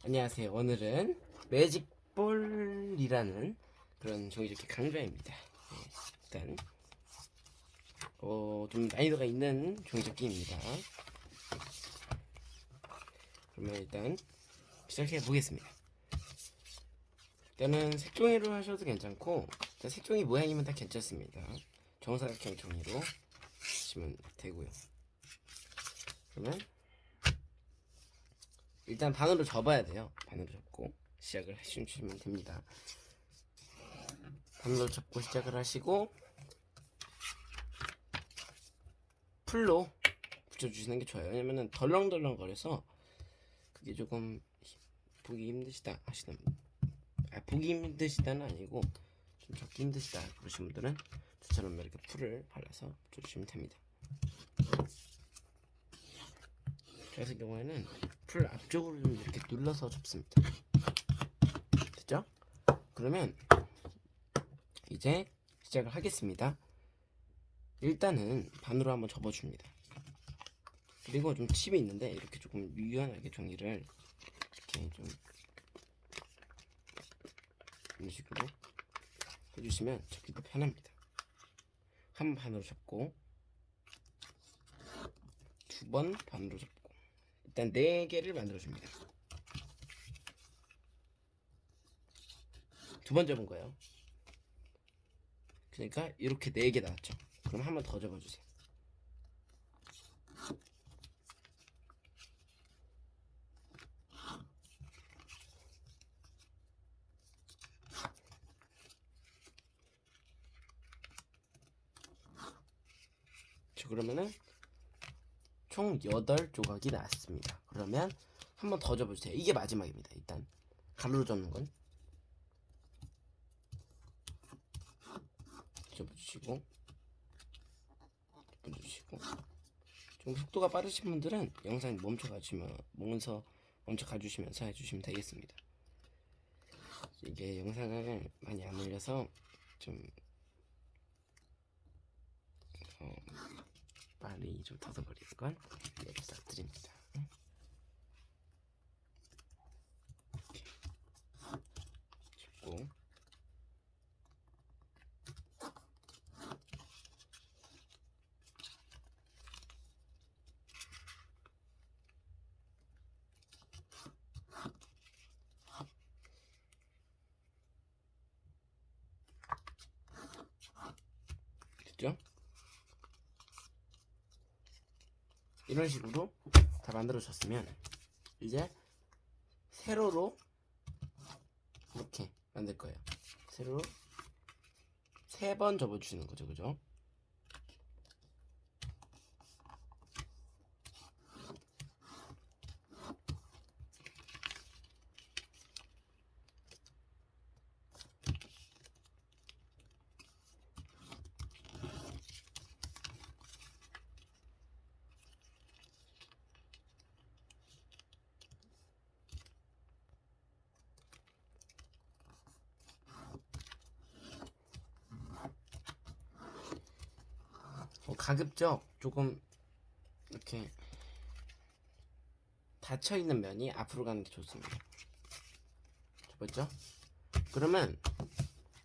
안녕하세요. 오늘은 매직볼이라는 그런 종이접기 강좌입니다. 일단 좀 난이도가 있는 종이접기입니다. 그러면 일단 시작해 보겠습니다. 일단은 색종이로 하셔도 괜찮고, 일단 색종이 모양이면 다 괜찮습니다. 정사각형 종이로 하시면 되고요. 그러면 일단 반으로 접어야 돼요. 반으로 접고 시작을 해주시면 됩니다. 반으로 접고 시작을 하시고 풀로 붙여주시는 게 좋아요. 왜냐면은 덜렁덜렁 거려서 그게 조금 보기 힘드시다 하시는 보기 힘드시다는 아니고 좀 접기 힘드시다 그러신 분들은 저처럼 이렇게 풀을 발라서 붙여주시면 됩니다. 저 같은 경우에는 풀 앞쪽으로 좀 이렇게 눌러서 접습니다. 됐죠? 그러면 이제 시작을 하겠습니다. 일단은 반으로 한번 접어줍니다. 그리고 좀 칩이 있는데 이렇게 조금 유연하게 종이를 이렇게 좀 이런 식으로 해주시면 접기도 편합니다. 한 번 반으로 접고 두 번 반으로 접고 일단 4개를 만들어줍니다. 두 번 접은 거예요. 그러니까 이렇게 4개 나왔죠. 그럼 한 번 더 접어주세요. 그러면은 총 8조각이 나왔습니다. 그러면 한 번 더 접어주세요. 이게 마지막입니다. 일단 가로로 접는 건 접어주시고 접어주시고 좀 속도가 빠르신 분들은 영상 멈춰 가주시면서 해주시면 되겠습니다. 이게 영상을 많이 안 올려서 좀 빨리 좀 터져버리는 걸 부탁드립니다. 이렇게 짚고 됐죠? 이런 식으로 다 만들어졌으면 이제 세로로 이렇게 만들 거예요. 세로로 3번 접어주시는 거죠, 그죠? 가급적 조금 이렇게 닫혀 있는 면이 앞으로 가는 게 좋습니다. 접었죠? 그러면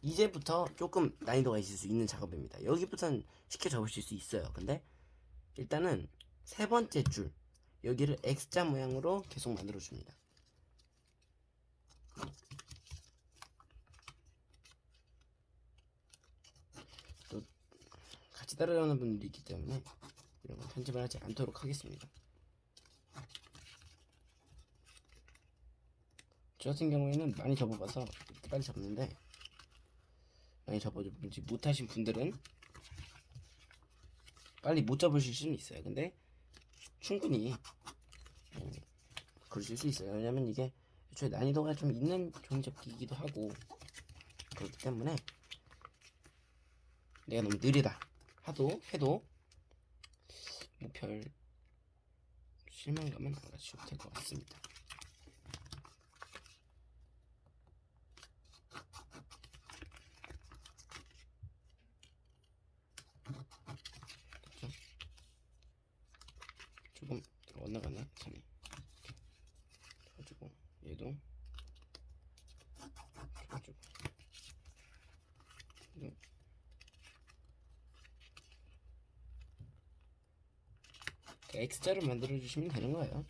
이제부터 조금 난이도가 있을 수 있는 작업입니다. 여기부터는 쉽게 접으실 수 있어요. 근데 일단은 3번째 줄 여기를 X자 모양으로 계속 만들어 줍니다. 또 같이 따라오는 분들이 있기 때문에 이런 건 편집을 하지 않도록 하겠습니다. 저 같은 경우에는 많이 접어봐서 빨리 접는데, 많이 접어보지 못하신 분들은 빨리 못 접으실 수는 있어요. 근데 충분히 그러실 수 있어요. 왜냐면 이게 애초에 난이도가 좀 있는 종이접기이기도 하고 그렇기 때문에 내가 너무 느리다 해도 뭐 별 실망감은 안 가지셔도 될 것 같습니다. 그렇죠? 조금 엇나가네 선이. 가지고 얘도 줘주고 X자를 만들어 주시면 되는 거예요.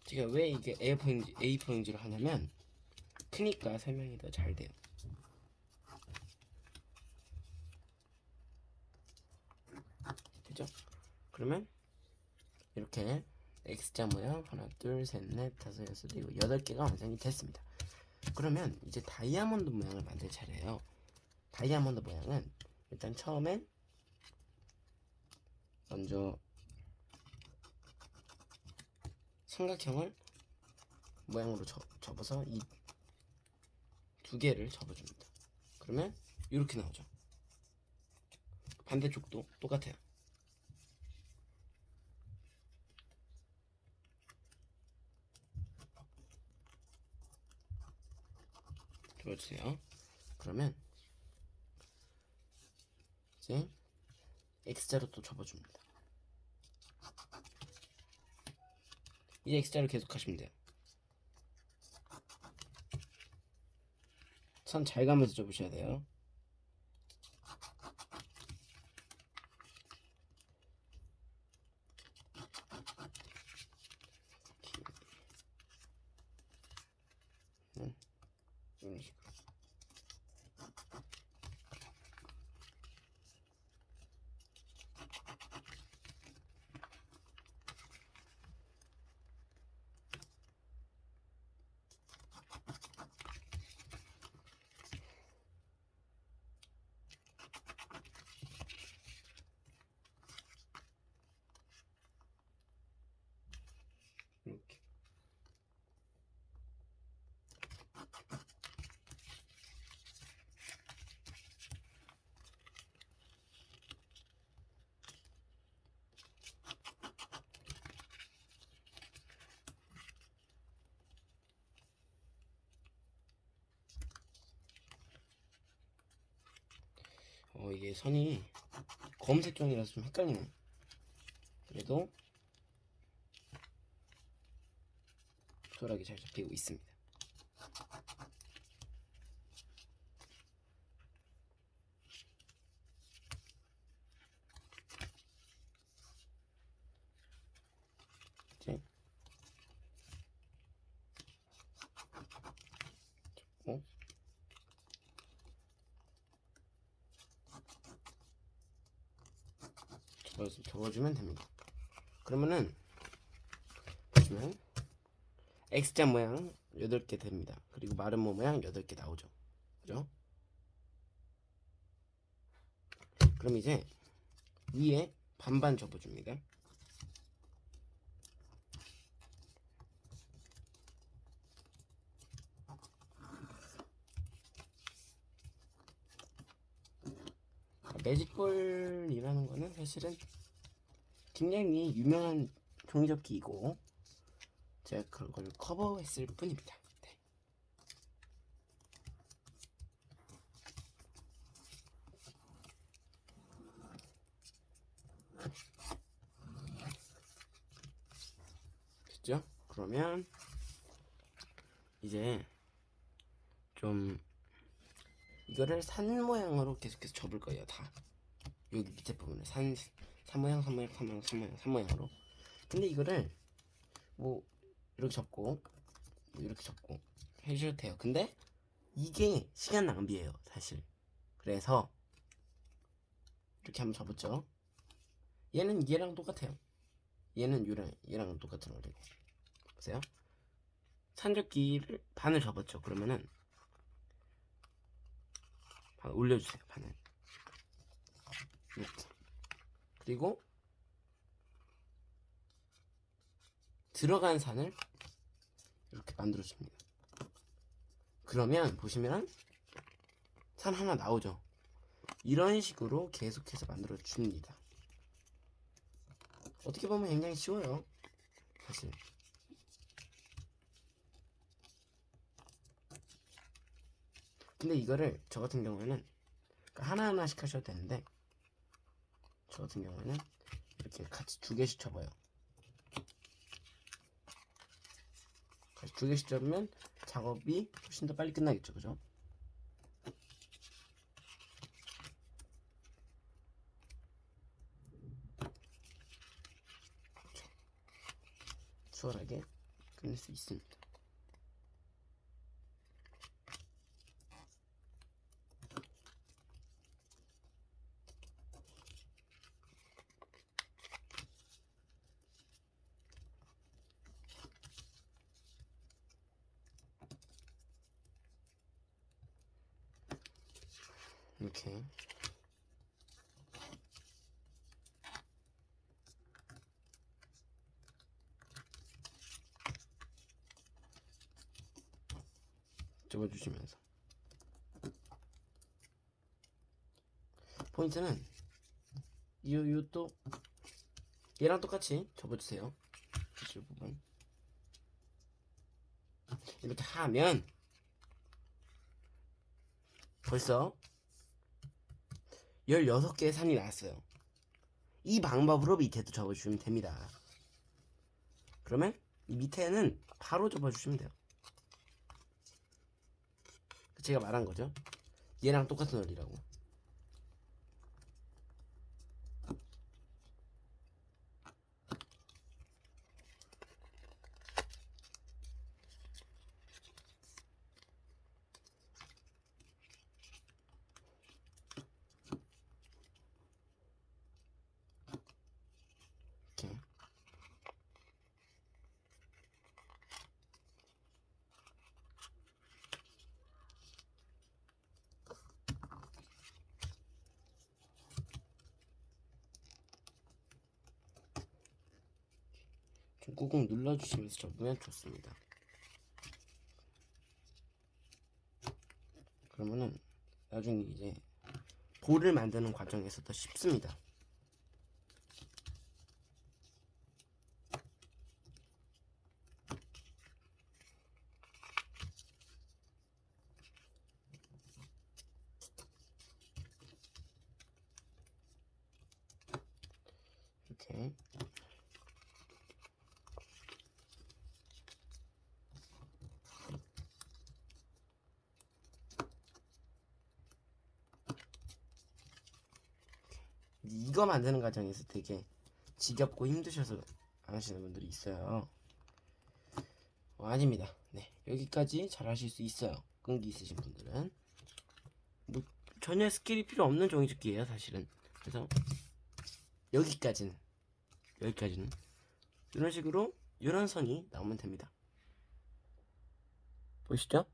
제가 왜 이게 A4용지로 하냐면 크니까 설명이 더 잘 돼요. 그죠? 그러면 이렇게 X자 모양 하나 둘셋넷 다섯 여섯 일곱 8개가 완성이 됐습니다. 그러면 이제 다이아몬드 모양을 만들 차례예요. 다이아몬드 모양은 일단 처음엔 먼저 삼각형을 모양으로 접어서 이 두 개를 접어줍니다. 그러면 이렇게 나오죠. 반대쪽도 똑같아요. 접어주세요. 그러면 이제 X자로 또 접어줍니다. 이제 X자를 계속 하시면 돼요. 선 잘 가면서 접으셔야 돼요. 이런 식으로. 이렇게. 이게 선이 검은색 종이라서 좀 헷갈리네. 그래도 소홀하게 잘 잡히고 있습니다. 이제 잡고 접어주면 됩니다. 그러면은 보시면 X자 모양 8개 됩니다. 그리고 마름모 모양 8개 나오죠. 그죠? 그럼 이제 위에 반반 접어줍니다. 매직볼이라는 거는 사실은 굉장히 유명한 종이접기이고 제가 그걸 커버했을 뿐입니다. 네. 됐죠? 그러면 이제 좀 이거를 산 모양으로 계속해서 접을 거예요. 다 여기 밑에 부분을 산 모양 모양으로. 근데 이거를 뭐 이렇게 접고 뭐 이렇게 접고 해주셔도 돼요. 근데 이게 시간 낭비예요, 사실. 그래서 이렇게 한번 접었죠. 얘는 얘랑 똑같아요. 얘는 얘랑 똑같은 거리고. 보세요. 산접기를 반을 접었죠. 그러면은 반 올려주세요. 반을 이렇게. 그리고 들어간 산을 이렇게 만들어줍니다. 그러면 보시면 산 하나 나오죠. 이런 식으로 계속해서 만들어줍니다. 어떻게 보면 굉장히 쉬워요, 사실. 근데 이거를 저 같은 경우에는 하나하나씩 하셔도 되는데 저 같은 경우에는 이렇게 같이 두 개씩 쳐봐요. 같이 두 개씩 쳐보면 작업이 훨씬 더 빨리 끝나겠죠, 그죠? 수월하게 끝낼 수 있습니다. 이렇게 접어주시면서 포인트는 또 얘랑 똑같이 접어주세요. 이 부분 이렇게 하면 벌써 16개의 산이 나왔어요. 이 방법으로 밑에도 접어주시면 됩니다. 그러면 이 밑에는 바로 접어주시면 돼요. 제가 말한 거죠. 얘랑 똑같은 원리라고. 이렇게 좀 꾹꾹 눌러주시면서 접으면 좋습니다. 그러면은 나중에 이제 볼을 만드는 과정에서 더 쉽습니다. 이렇게 이거 만드는 과정에서 되게 지겹고 힘드셔서 안 하시는 분들이 있어요. 아닙니다. 네, 여기까지 잘 하실 수 있어요. 끈기 있으신 분들은 뭐 전혀 스킬이 필요 없는 종이접기예요, 사실은. 그래서 여기까지는 이런 식으로 이런 선이 나오면 됩니다. 보이시죠?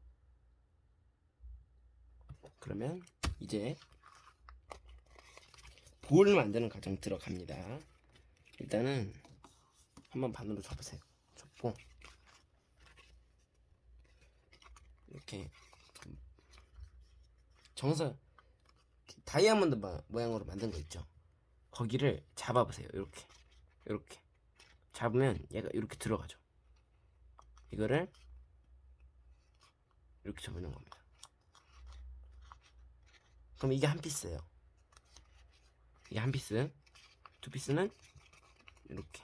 그러면 이제 볼을 만드는 과정 들어갑니다. 일단은 한번 반으로 접으세요. 접고 이렇게 정사 다이아몬드 모양으로 만든 거 있죠? 거기를 잡아보세요. 이렇게 잡으면 얘가 이렇게 들어가죠. 이거를 이렇게 접는 겁니다. 그럼 이게 한 피스예요. 이게 한 피스. 두 피스는 이렇게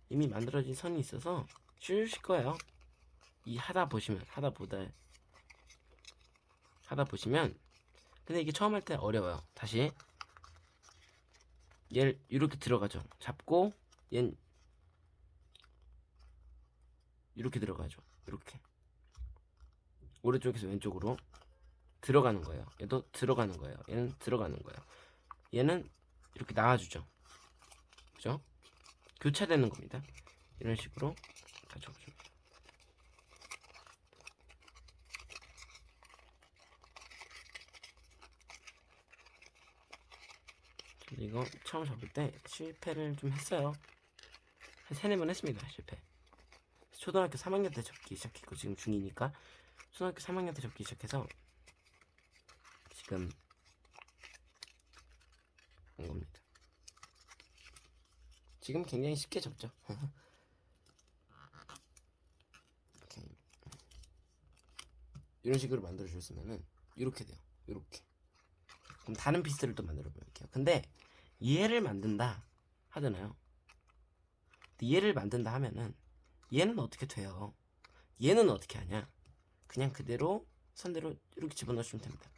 이미 만들어진 선이 있어서 쉬우실 거예요. 이 하다 보시면 근데 이게 처음 할 때 어려워요. 다시 얘를 이렇게 들어가죠. 잡고 얘는 이렇게 들어가죠. 이렇게 오른쪽에서 왼쪽으로 들어가는 거예요. 얘도 들어가는 거예요. 얘는 들어가는 거예요. 얘는 이렇게 나와주죠. 그죠? 교차되는 겁니다. 이런 식으로 다 접어줍니다. 이거 처음 접을 때 실패를 좀 했어요. 한 3-4번 했습니다. 실패. 초등학교 3학년 때 접기 시작했고 지금 중2니까 초등학교 3학년 때 접기 시작해서 지금 온 겁니다. 지금 굉장히 쉽게 접죠. 이렇게 이런 식으로 만들어 주셨으면은 이렇게 돼요. 이렇게. 그럼 다른 피스를 또 만들어 볼게요. 근데 얘를 만든다 하잖아요. 얘를 만든다 하면은 얘는 어떻게 돼요? 얘는 어떻게 하냐? 그냥 그대로 선대로 이렇게 집어넣으시면 됩니다.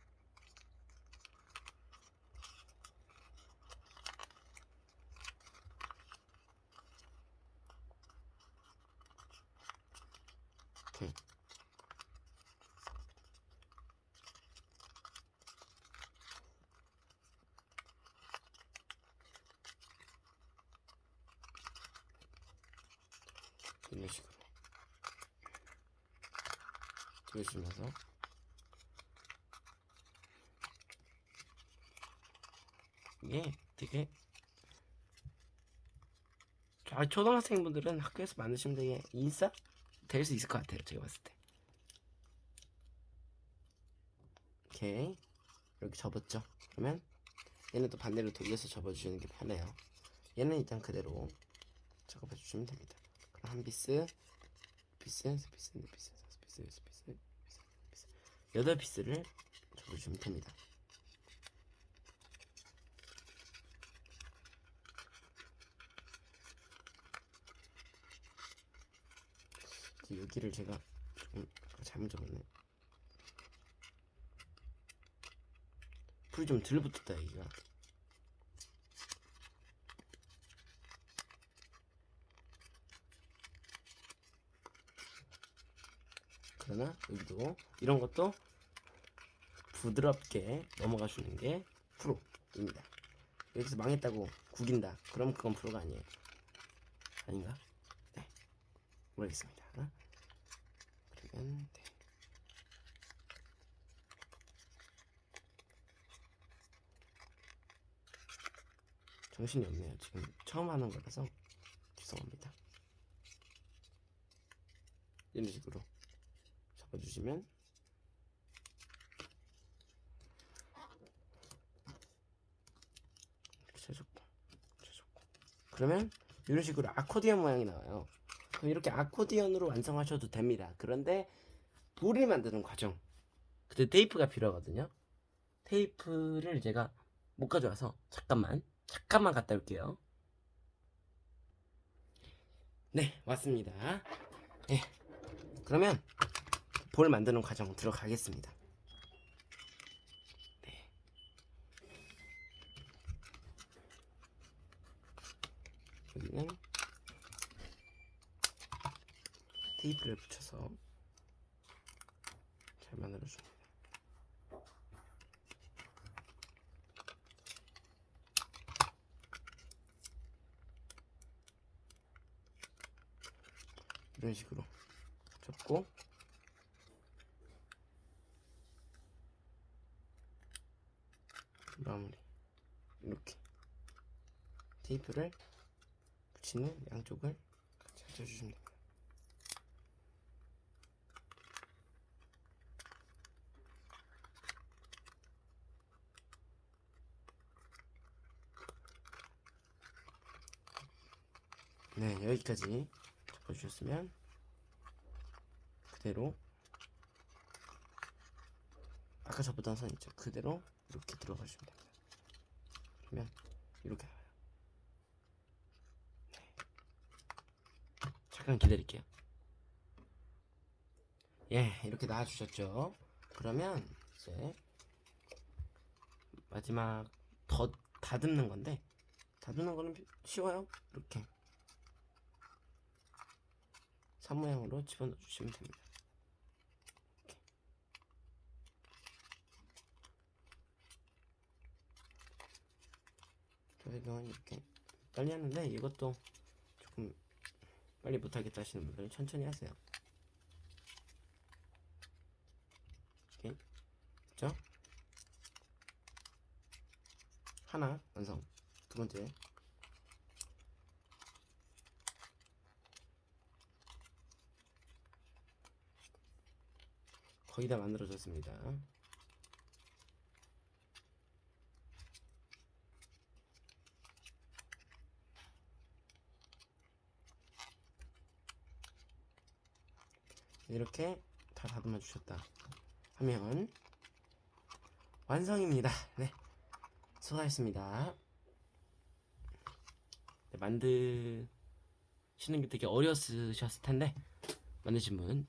오케이. 이런 식으로 찍어주면서 이게 되게 초등학생분들은 학교에서 만드시면 되게 인싸 될 수 있을 것 같아요. 제가 봤을 때. 오케이. 이렇게 접었죠. 그러면 얘는 또 반대로 돌려서 접어주시는 게 편해요. 얘는 일단 그대로 작업해 주시면 됩니다. 그럼 한 피스, 피스, 세 피스, 네 피스, 다섯 피스, 여섯 피스, 일곱 피스, 여덟 피스를 접어주시면 됩니다. 여기를 제가 조금 잘못 접었네. 불이 좀 덜 붙었다 여기가. 그러나 여기도 이런 것도 부드럽게 넘어가 주는 게 프로입니다. 여기서 망했다고 구긴다. 그럼 그건 프로가 아니에요. 아닌가? 네, 모르겠습니다. 그러면 네. 정신이 없네요. 지금 처음 하는 거라서 죄송합니다. 이런 식으로 접어주시면 쳐줬고 그러면 이런 식으로 아코디언 모양이 나와요. 그럼 이렇게 아코디언으로 완성하셔도 됩니다. 그런데 볼을 만드는 과정, 그때 테이프가 필요하거든요. 테이프를 제가 못 가져와서 잠깐만 갔다 올게요. 네, 왔습니다. 네, 그러면 볼 만드는 과정 들어가겠습니다. 네. 여기는 테이프를 붙여서 잘 만들어줍니다. 이런 식으로 접고 마무리. 이렇게 테이프를 붙이는 양쪽을 같이 합쳐주시면 됩니다. 네, 여기까지 접어주셨으면 그대로 아까 접었던 선 있죠? 그대로 이렇게 들어가주시면 됩니다. 그러면 이렇게 나와요. 네. 잠깐 기다릴게요. 예, 이렇게 나와주셨죠? 그러면 이제 마지막 더 다듬는 건데, 다듬는 거는 쉬워요. 이렇게 산 모양으로 집어넣어 주시면 됩니다. 저희가 이렇게 빨리 하는데 이것도 조금 빨리 못하겠다 하시는 분들은 천천히 하세요. 이렇게 됐죠? 하나 완성. 두 번째 거의 다 만들어졌습니다. 이렇게 다 다듬어 주셨다 하면 완성입니다. 네, 수고하셨습니다. 만드시는 게 되게 어려우셨을 텐데 만드신 분